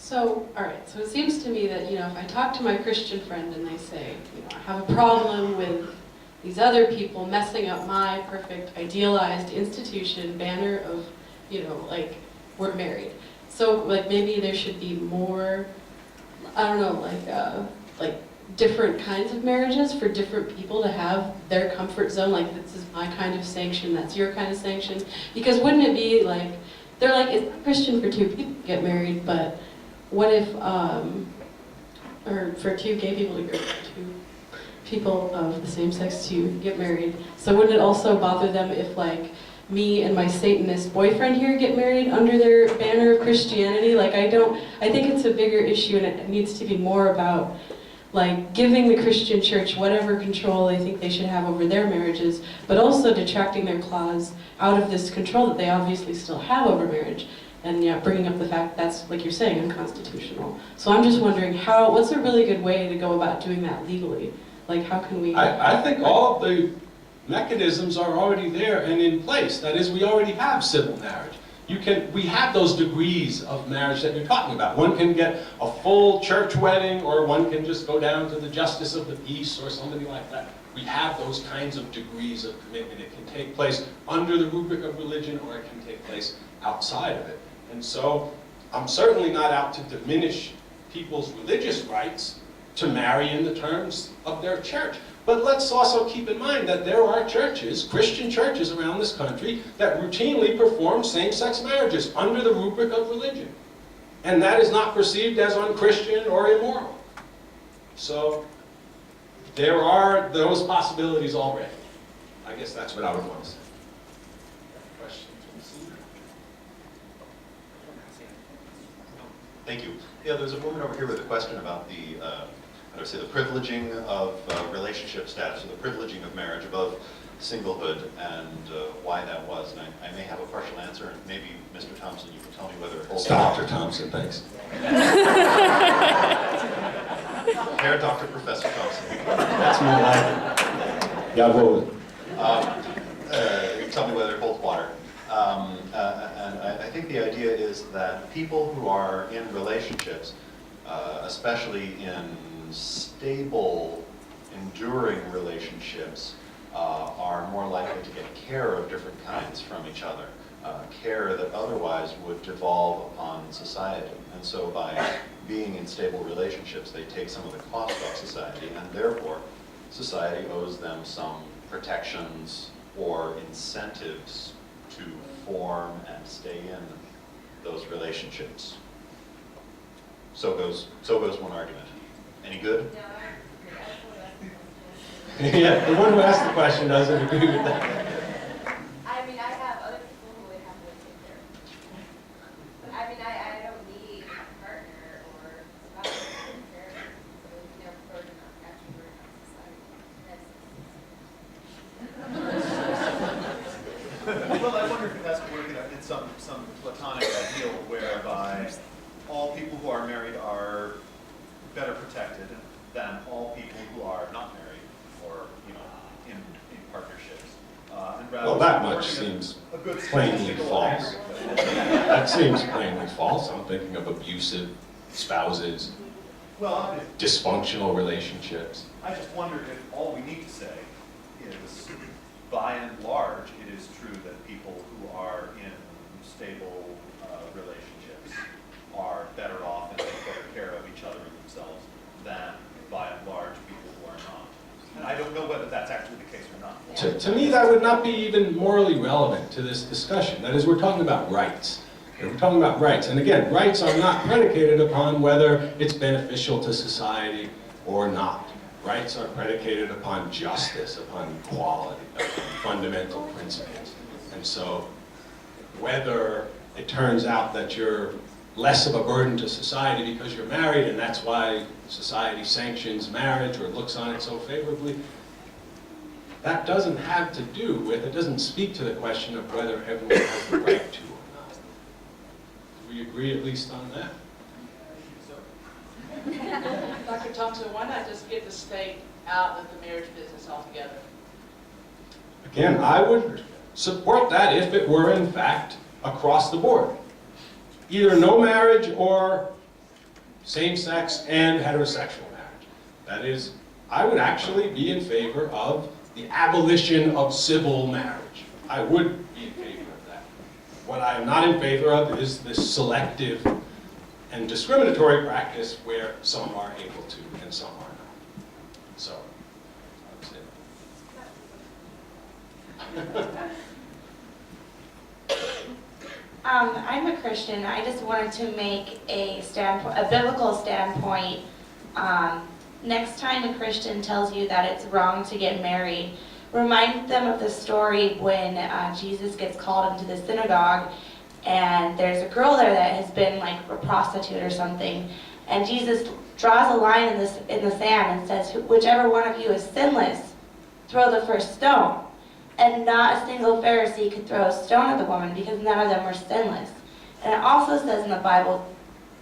So, all right, so it seems to me that, if I talk to my Christian friend and they say, I have a problem with these other people messing up my perfect, idealized institution banner of, like, we're married. So, like, maybe there should be more, I don't know, like different kinds of marriages for different people to have their comfort zone, like this is my kind of sanction, that's your kind of sanction. Because wouldn't it be like, they're like, it's Christian for two people to get married, but what if, or for two gay people to get, two people of the same sex to get married. So wouldn't it also bother them if, like, me and my Satanist boyfriend here get married under their banner of Christianity? Like, I think it's a bigger issue, and it needs to be more about, like, giving the Christian church whatever control they think they should have over their marriages, but also detracting their clause out of this control that they obviously still have over marriage, and bringing up the fact that's, like you're saying, unconstitutional. So I'm just wondering, what's a really good way to go about doing that legally? Like, how can we... I think all of the mechanisms are already there and in place. That is, we already have civil marriage. We have those degrees of marriage that you're talking about. One can get a full church wedding, or one can just go down to the justice of the peace or somebody like that. We have those kinds of degrees of commitment. It can take place under the rubric of religion, or it can take place outside of it. And so I'm certainly not out to diminish people's religious rights to marry in the terms of their church. But let's also keep in mind that there are churches, Christian churches around this country, that routinely perform same-sex marriages under the rubric of religion. And that is not perceived as unchristian or immoral. So there are those possibilities already. I guess that's what I would want to say. Questions? Thank you. Yeah, there's a woman over here with a question about the the privileging of relationship status, or the privileging of marriage above singlehood, and why that was. And I may have a partial answer, and maybe Mr. Thompson, you can tell me whether it holds. Dr. Thompson, thanks. Herr Dr. Professor Thompson. That's more like it. Yeah, well. You can tell me whether it holds water. And I think the idea is that people who are in relationships, especially in stable, enduring relationships, are more likely to get care of different kinds from each other, care that otherwise would devolve upon society. And so by being in stable relationships, they take some of the cost off society, and therefore society owes them some protections or incentives to form and stay in those relationships. So goes one argument. Any good? Yeah, the one who asked the question doesn't agree with that. I mean, I have other people who would have to take care of me. I mean, I don't need a partner or spouse to take care of me. So, burden on, actually burden on society. Well, I wonder if it has to work in some platonic ideal whereby all people who are married are better protected than all people who are not married or in partnerships. And rather Well, that much seems plainly false. That seems plainly false. I'm thinking of abusive spouses, Well, dysfunctional relationships. I just wonder if all we need to say is, by and large, it is true that people who are in stable relationships are better off and take better care of each other and themselves than, by and large, people who are not. And I don't know whether that's actually the case or not. To me, that would not be even morally relevant to this discussion. That is, we're talking about rights. We're talking about rights. And again, rights are not predicated upon whether it's beneficial to society or not. Rights are predicated upon justice, upon equality, upon fundamental principles. And so, whether it turns out that you're less of a burden to society because you're married, and that's why society sanctions marriage or looks on it so favorably, that doesn't have to do with, it doesn't speak to the question of whether everyone has the right to or not. Do we agree at least on that? Dr. Thompson, why not just get the state out of the marriage business altogether? Again, I would support that if it were in fact across the board. Either no marriage or same-sex and heterosexual marriage. That is, I would actually be in favor of the abolition of civil marriage. I would be in favor of that. What I am not in favor of is this selective and discriminatory practice where some are able to and some are not. So, that's it. I'm a Christian. I just wanted to make a biblical standpoint. Next time a Christian tells you that it's wrong to get married, remind them of the story when Jesus gets called into the synagogue, and there's a girl there that has been like a prostitute or something, and Jesus draws a line in the sand and says, "Whichever one of you is sinless, throw the first stone." And not a single Pharisee could throw a stone at the woman because none of them were sinless. And it also says in the Bible,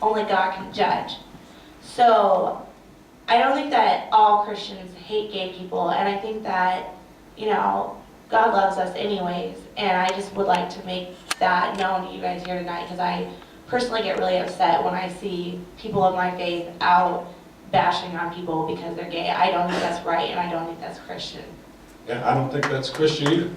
only God can judge. So I don't think that all Christians hate gay people, and I think that, God loves us anyways, and I just would like to make that known to you guys here tonight, because I personally get really upset when I see people of my faith out bashing on people because they're gay. I don't think that's right, and I don't think that's Christian. Yeah, I don't think that's Christian either.